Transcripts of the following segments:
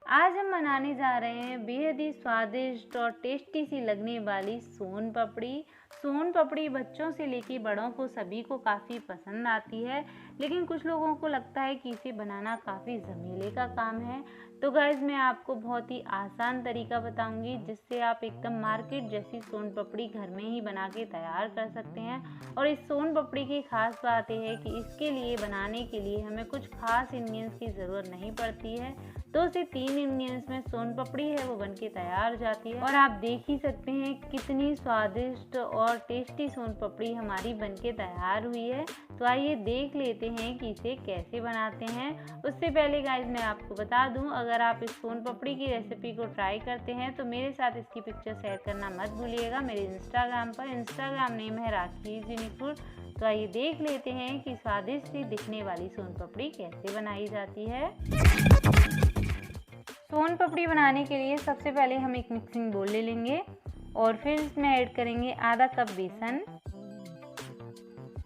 आज हम बनाने जा रहे हैं बेहद ही स्वादिष्ट और टेस्टी सी लगने वाली सोन पापड़ी। सोन पापड़ी बच्चों से लेकर बड़ों को सभी को काफ़ी पसंद आती है, लेकिन कुछ लोगों को लगता है कि इसे बनाना काफ़ी झमेले का काम है। तो गाइज़ मैं आपको बहुत ही आसान तरीका बताऊंगी जिससे आप एकदम मार्केट जैसी सोन पापड़ी घर में ही बना के तैयार कर सकते हैं। और इस सोन पापड़ी की खास बात यह है कि इसके लिए बनाने के लिए हमें कुछ खास इंग्रेडिएंट्स की ज़रूरत नहीं पड़ती है। 2 से 3 इंग्रेडिएंट्स में सोन पापड़ी है वो बनके तैयार हो जाती है। और आप देख ही सकते हैं कितनी स्वादिष्ट और टेस्टी सोन पापड़ी हमारी बनके तैयार हुई है। तो आइए देख लेते हैं कि इसे कैसे बनाते हैं। उससे पहले गाइज मैं आपको बता दूं, अगर आप इस सोन पापड़ी की रेसिपी को ट्राई करते हैं तो मेरे साथ इसकी पिक्चर शेयर करना मत भूलिएगा मेरे इंस्टाग्राम पर। इंस्टाग्राम नेम है राखी इज़ यूनिक फूड। तो आइए देख लेते हैं कि स्वादिष्ट सी दिखने वाली सोन पापड़ी कैसे बनाई जाती है। सोन पापड़ी बनाने के लिए सबसे पहले हम एक मिक्सिंग बोल ले लेंगे और फिर इसमें ऐड करेंगे आधा कप बेसन,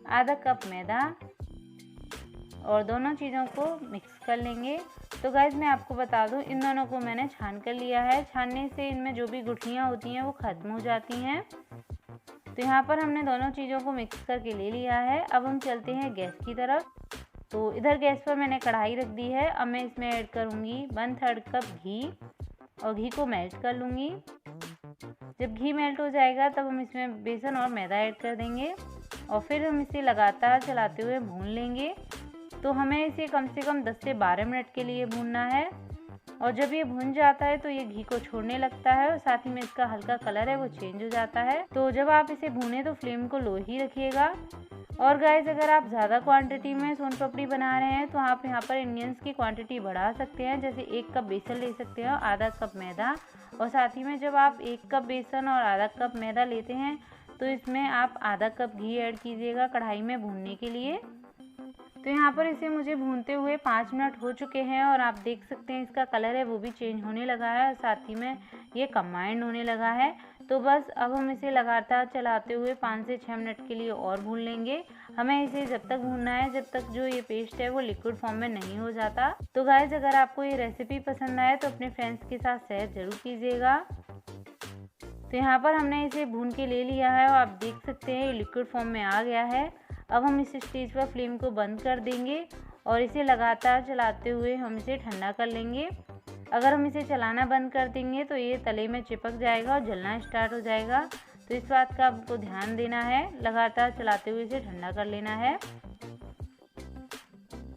आधा कप मैदा और दोनों चीज़ों को मिक्स कर लेंगे। तो गाइज मैं आपको बता दूं, इन दोनों को मैंने छान कर लिया है। छानने से इनमें जो भी गुठलियाँ होती हैं वो ख़त्म हो जाती हैं। तो यहाँ पर हमने दोनों चीज़ों को मिक्स करके ले लिया है। अब हम चलते हैं गैस की तरफ। तो इधर गैस पर मैंने कढ़ाई रख दी है। अब मैं इसमें ऐड करूँगी 1/3 कप घी और घी को मेल्ट कर लूँगी। जब घी मेल्ट हो जाएगा तब हम इसमें बेसन और मैदा ऐड कर देंगे और फिर हम इसे लगातार चलाते हुए भून लेंगे। तो हमें इसे कम से कम 10 से 12 मिनट के लिए भूनना है। और जब ये भुन जाता है तो ये घी को छोड़ने लगता है और साथ ही में इसका हल्का कलर है वो चेंज हो जाता है। तो जब आप इसे भूनें तो फ्लेम को लो ही रखिएगा। और गाइस अगर आप ज़्यादा क्वांटिटी में सोन पापड़ी बना रहे हैं तो आप यहाँ पर इंग्रेडिएंट्स की क्वांटिटी बढ़ा सकते हैं। जैसे 1 कप बेसन ले सकते हैं, आधा कप मैदा। और साथ ही में जब आप 1 कप बेसन और आधा कप मैदा लेते हैं तो इसमें आप आधा कप घी ऐड कीजिएगा कढ़ाई में भूनने के लिए। तो यहाँ पर इसे मुझे भूनते हुए 5 मिनट हो चुके हैं और आप देख सकते हैं इसका कलर है वो भी चेंज होने लगा है और साथ ही में ये कंबाइंड होने लगा है। तो बस अब हम इसे लगातार चलाते हुए 5 से 6 मिनट के लिए और भून लेंगे। हमें इसे जब तक भूनना है जब तक जो ये पेस्ट है वो लिक्विड फॉर्म में नहीं हो जाता। तो गाइस अगर आपको ये रेसिपी पसंद आए तो अपने फ्रेंड्स के साथ शेयर जरूर कीजिएगा। तो यहाँ पर हमने इसे भून के ले लिया है और आप देख सकते हैं ये लिक्विड फॉर्म में आ गया है। अब हम इस स्टेज पर फ्लेम को बंद कर देंगे और इसे लगातार चलाते हुए हम इसे ठंडा कर लेंगे। अगर हम इसे चलाना बंद कर देंगे तो ये तले में चिपक जाएगा और जलना स्टार्ट हो जाएगा। तो इस बात का आपको ध्यान देना है, लगातार चलाते हुए इसे ठंडा कर लेना है।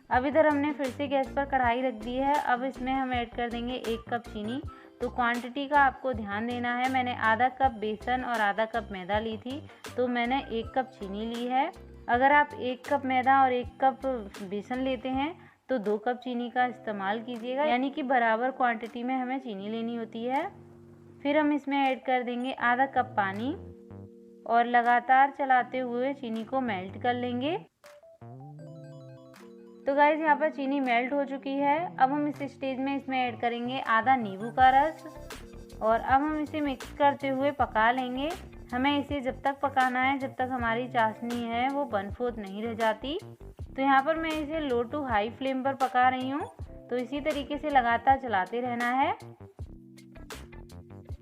अब इधर हमने फिर से गैस पर कढ़ाई रख दी है। अब इसमें हम ऐड कर देंगे 1 कप चीनी। तो क्वांटिटी का आपको ध्यान देना है। मैंने आधा कप बेसन और आधा कप मैदा ली थी तो मैंने 1 कप चीनी ली है। अगर आप 1 कप मैदा और 1 कप बेसन लेते हैं तो 2 कप चीनी का इस्तेमाल कीजिएगा, यानी कि बराबर क्वांटिटी में हमें चीनी लेनी होती है। फिर हम इसमें ऐड कर देंगे आधा कप पानी और लगातार चलाते हुए चीनी को मेल्ट कर लेंगे। तो गाइस यहाँ पर चीनी मेल्ट हो चुकी है। अब हम इस स्टेज में इसमें ऐड करेंगे आधा नींबू का रस और अब हम इसे मिक्स करते हुए पका लेंगे। हमें इसे जब तक पकाना है जब तक हमारी चाशनी है वो बनफोद नहीं रह जाती। तो यहाँ पर मैं इसे लो टू हाई फ्लेम पर पका रही हूँ। तो इसी तरीके से लगातार चलाते रहना है।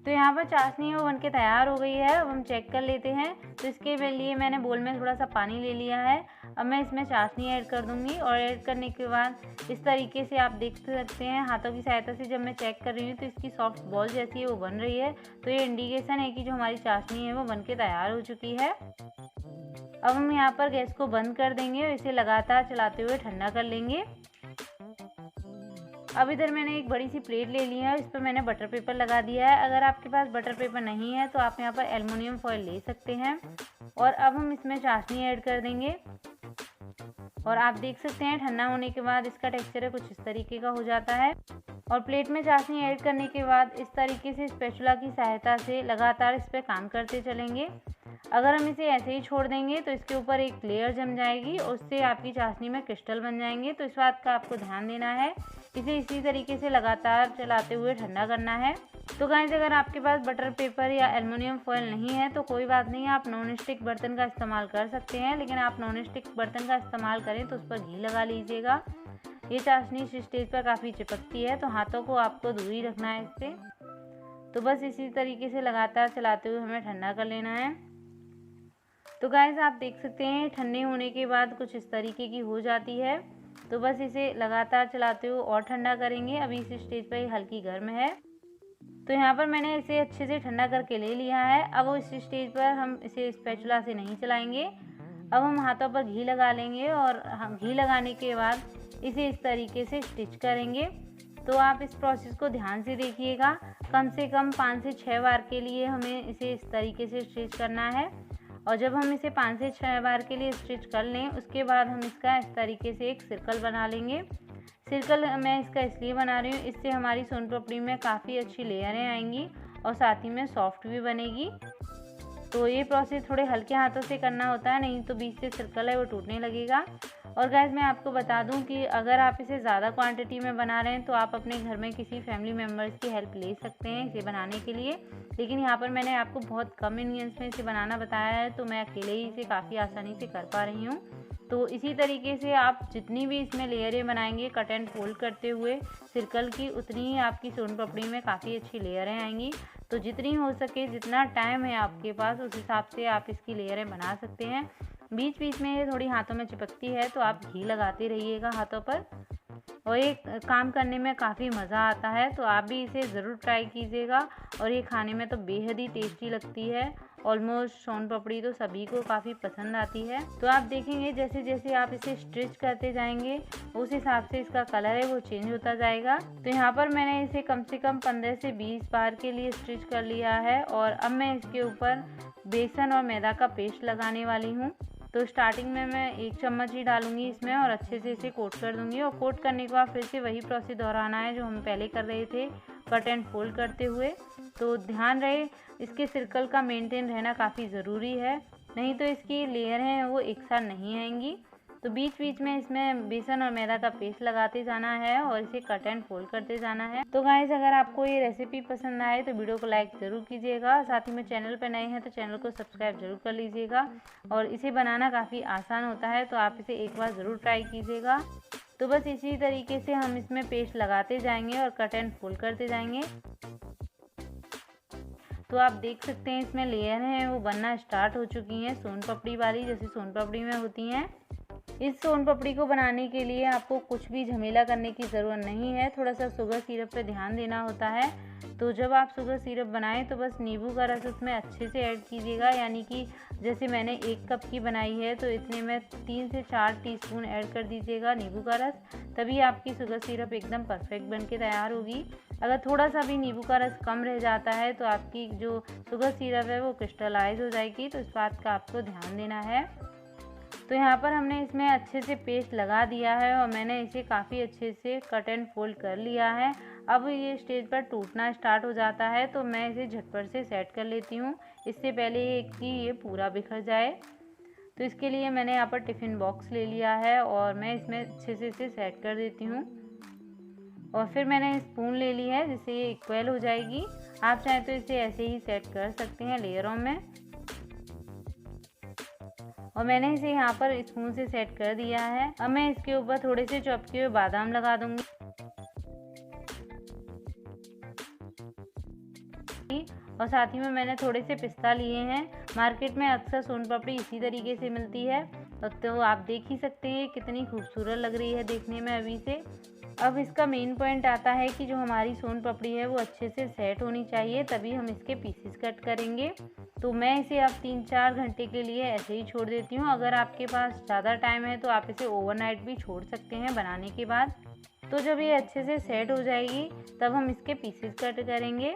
तो यहाँ पर चाशनी है वो बनके तैयार हो गई है। अब हम चेक कर लेते हैं। तो इसके लिए मैंने बोल में थोड़ा सा पानी ले लिया है। अब मैं इसमें चाशनी ऐड कर दूंगी और ऐड करने के बाद इस तरीके से आप देख सकते हैं हाथों की सहायता से जब मैं चेक कर रही हूँ तो इसकी सॉफ्ट बॉल जैसी है वो बन रही है। तो ये इंडिकेशन है कि जो हमारी चाशनी है वो बनके तैयार हो चुकी है। अब हम यहाँ पर गैस को बंद कर देंगे और इसे लगातार चलाते हुए ठंडा कर लेंगे। अब इधर मैंने एक बड़ी सी प्लेट ले ली है, इस पर मैंने बटर पेपर लगा दिया है। अगर आपके पास बटर पेपर नहीं है तो आप यहाँ पर एल्युमिनियम फॉइल ले सकते हैं। और अब हम इसमें चाशनी ऐड कर देंगे और आप देख सकते हैं ठंडा होने के बाद इसका टेक्सचर कुछ इस तरीके का हो जाता है। और प्लेट में चाशनी ऐड करने के बाद इस तरीके से स्पैचुला की सहायता से लगातार इस पर काम करते चलेंगे। अगर हम इसे ऐसे ही छोड़ देंगे तो इसके ऊपर एक लेयर जम जाएगी और उससे आपकी चाशनी में क्रिस्टल बन जाएंगे। तो इस बात का आपको ध्यान देना है। इसे इसी तरीके से लगातार चलाते हुए ठंडा करना है। तो गाइस अगर आपके पास बटर पेपर या एल्युमिनियम फॉइल नहीं है तो कोई बात नहीं, आप नॉन स्टिक बर्तन का इस्तेमाल कर सकते हैं। लेकिन आप नॉन स्टिक बर्तन का इस्तेमाल करें तो उस पर घी लगा लीजिएगा। ये चाशनी इस स्टेज पर काफ़ी चिपकती है, तो हाथों को आपको दूर ही रखना है इससे। तो बस इसी तरीके से लगातार चलाते हुए हमें ठंडा कर लेना है। तो गाइस आप देख सकते हैं ठंडे होने के बाद कुछ इस तरीके की हो जाती है। तो बस इसे लगातार चलाते हुए और ठंडा करेंगे। अभी इस स्टेज पर ये हल्की गर्म है, तो यहाँ पर मैंने इसे अच्छे से ठंडा करके ले लिया है। अब इस स्टेज पर हम इसे स्पैचुला से नहीं चलाएंगे। अब हम हाथों पर घी लगा लेंगे और घी लगाने के बाद इसे इस तरीके से स्टिच करेंगे। तो आप इस प्रोसेस को ध्यान से देखिएगा। कम से कम 5 से 6 बार के लिए हमें इसे इस तरीके से स्टिच करना है। और जब हम इसे 5 से 6 बार के लिए स्टिच कर लें, उसके बाद हम इसका इस तरीके से एक सर्कल बना लेंगे। सर्कल मैं इसका इसलिए बना रही हूँ, इससे हमारी सोन पापड़ी में काफ़ी अच्छी लेयरें आएंगी और साथ ही में सॉफ्ट भी बनेगी। तो ये प्रोसेस थोड़े हल्के हाथों से करना होता है, नहीं तो बीच से सर्कल है वो टूटने लगेगा। और गाइस मैं आपको बता दूं कि अगर आप इसे ज़्यादा क्वांटिटी में बना रहे हैं तो आप अपने घर में किसी फैमिली मेम्बर्स की हेल्प ले सकते हैं इसे बनाने के लिए। लेकिन यहाँ पर मैंने आपको बहुत कम इंग्रेडिएंट्स में इसे बनाना बताया है, तो मैं अकेले ही इसे काफ़ी आसानी से कर पा रही हूँ। तो इसी तरीके से आप जितनी भी इसमें लेयरें बनाएंगे कट एंड फोल्ड करते हुए सर्कल की, उतनी ही आपकी सोन पापड़ी में काफ़ी अच्छी लेयरें आएंगी। तो जितनी हो सके, जितना टाइम है आपके पास, उस हिसाब से आप इसकी लेयरें बना सकते हैं। बीच बीच में ये थोड़ी हाथों में चिपकती है, तो आप घी लगाते रहिएगा हाथों पर, और ये काम करने में काफ़ी मज़ा आता है। तो आप भी इसे ज़रूर ट्राई कीजिएगा। और ये खाने में तो बेहद ही टेस्टी लगती है। ऑलमोस्ट सोन पापड़ी तो सभी को काफ़ी पसंद आती है। तो आप देखेंगे जैसे जैसे आप इसे स्टिच करते जाएंगे उस हिसाब से इसका कलर है वो चेंज होता जाएगा। तो यहाँ पर मैंने इसे कम से कम 15 से 20 बार के लिए स्टिच कर लिया है। और अब मैं इसके ऊपर बेसन और मैदा का पेस्ट लगाने वाली हूँ। तो स्टार्टिंग में मैं 1 चम्मच ही डालूंगी इसमें और अच्छे से इसे कोट कर दूंगी। और कोट करने के बाद फिर से वही प्रोसेस दोहराना है जो हम पहले कर रहे थे, कट एंड फोल्ड करते हुए। तो ध्यान रहे इसके सर्कल का मेंटेन रहना काफ़ी ज़रूरी है, नहीं तो इसकी लेयर हैं वो एक साथ नहीं आएंगी। तो बीच बीच में इसमें बेसन और मैदा का पेस्ट लगाते जाना है और इसे कट एंड फोल्ड करते जाना है। तो गाइस अगर आपको ये रेसिपी पसंद आए तो वीडियो को लाइक ज़रूर कीजिएगा। साथ ही में चैनल पर नए हैं तो चैनल को सब्सक्राइब जरूर कर लीजिएगा। और इसे बनाना काफ़ी आसान होता है, तो आप इसे एक बार ज़रूर ट्राई कीजिएगा। तो बस इसी तरीके से हम इसमें पेस्ट लगाते जाएंगे और कट एंड फोल्ड करते जाएंगे। तो आप देख सकते हैं इसमें लेयर हैं वो बनना स्टार्ट हो चुकी हैं, सोन पापड़ी वाली, जैसे सोन पापड़ी में होती हैं। इस सोन पापड़ी को बनाने के लिए आपको कुछ भी झमेला करने की ज़रूरत नहीं है। थोड़ा सा शुगर सिरप पे ध्यान देना होता है। तो जब आप शुगर सिरप बनाएं तो बस नींबू का रस उसमें अच्छे से ऐड कीजिएगा, यानी कि जैसे मैंने 1 कप की बनाई है तो इतने में 3 से 4 टीस्पून ऐड कर दीजिएगा नींबू का रस, तभी आपकी शुगर सिरप एकदम परफेक्ट बन के तैयार होगी। अगर थोड़ा सा भी नींबू का रस कम रह जाता है तो आपकी जो शुगर सिरप है वो क्रिस्टलाइज हो जाएगी, तो इस बात का आपको ध्यान देना है। तो यहाँ पर हमने इसमें अच्छे से पेस्ट लगा दिया है और मैंने इसे काफ़ी अच्छे से कट एंड फोल्ड कर लिया है। अब ये स्टेज पर टूटना स्टार्ट हो जाता है, तो मैं इसे झटपट से सेट कर लेती हूँ, इससे पहले कि ये पूरा बिखर जाए। तो इसके लिए मैंने यहाँ पर टिफ़िन बॉक्स ले लिया है और मैं इसमें अच्छे से इसे सेट कर देती हूँ। और फिर मैंने स्पून ले ली है जिससे ये इक्वल हो जाएगी। आप चाहें तो इसे ऐसे ही सेट कर सकते हैं लेयरों में। और मैंने इसे यहाँ पर स्पून से सेट कर दिया है। अब मैं इसके ऊपर थोड़े से चॉप किए हुए बादाम लगा दूंगी और साथ ही में मैंने थोड़े से पिस्ता लिए हैं। मार्केट में अक्सर सोन पापड़ी इसी तरीके से मिलती है, तो आप देख ही सकते हैं कितनी खूबसूरत लग रही है देखने में अभी से। अब इसका मेन पॉइंट आता है कि जो हमारी सोन पापड़ी है वो अच्छे से सेट होनी चाहिए, तभी हम इसके पीसेस कट करेंगे। तो मैं इसे अब 3-4 घंटे के लिए ऐसे ही छोड़ देती हूँ। अगर आपके पास ज़्यादा टाइम है तो आप इसे ओवरनाइट भी छोड़ सकते हैं बनाने के बाद। तो जब ये अच्छे से सेट हो जाएगी तब हम इसके पीसेस कट करेंगे।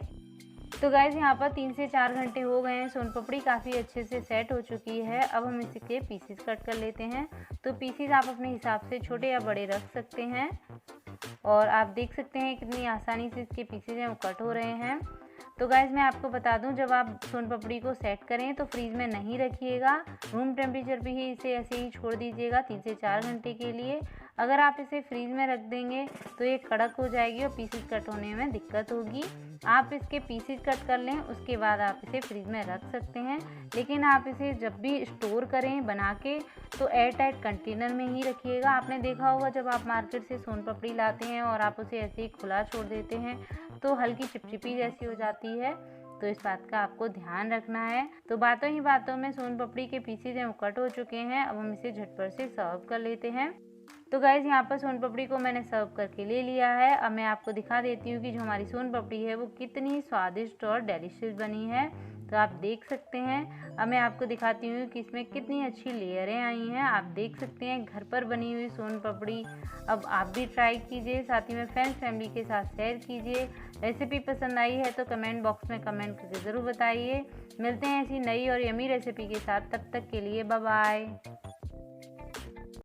तो गाइस यहाँ पर 3 से 4 घंटे हो गए हैं, सोन पापड़ी काफ़ी अच्छे से सेट हो चुकी है। अब हम इसके पीसेस कट कर लेते हैं। तो पीसेस आप अपने हिसाब से छोटे या बड़े रख सकते हैं। और आप देख सकते हैं कितनी आसानी से इसके पीसेस हैं वो कट हो रहे हैं। तो गाइस मैं आपको बता दूं, जब आप सोन पापड़ी को सेट करें तो फ्रीज में नहीं रखिएगा, रूम टेम्परेचर पे ही इसे ऐसे ही छोड़ दीजिएगा 3 से 4 घंटे के लिए। अगर आप इसे फ्रीज में रख देंगे तो ये कड़क हो जाएगी और पीसेस कट होने में दिक्कत होगी। आप इसके पीसेस कट कर लें, उसके बाद आप इसे फ्रीज में रख सकते हैं। लेकिन आप इसे जब भी स्टोर करें बना के तो एयर टाइट कंटेनर में ही रखिएगा। आपने देखा होगा जब आप मार्केट से सोन पापड़ी लाते हैं और आप उसे ऐसे ही खुला छोड़ देते हैं तो हल्की चिपचिपी जैसी हो जाती है, तो इस बात का आपको ध्यान रखना है। तो बातों ही बातों में सोन पापड़ी के पीसेज हैं वो कट हो चुके हैं। अब हम इसे झटपट से सर्व कर लेते हैं। तो गाइज़ यहाँ पर सोन पापड़ी को मैंने सर्व करके ले लिया है। अब मैं आपको दिखा देती हूँ कि जो हमारी सोन पापड़ी है वो कितनी स्वादिष्ट और डिलीशियस बनी है। तो आप देख सकते हैं। अब मैं आपको दिखाती हूँ कि इसमें कितनी अच्छी लेयरें आई हैं। आप देख सकते हैं घर पर बनी हुई सोन पापड़ी। अब आप भी ट्राई कीजिए, साथ ही में फ्रेंड्स फैमिली के साथ शेयर कीजिए। रेसिपी पसंद आई है तो कमेंट बॉक्स में कमेंट करके ज़रूर बताइए। मिलते हैं ऐसी नई और यमी रेसिपी के साथ, तब तक के लिए बाय बाय।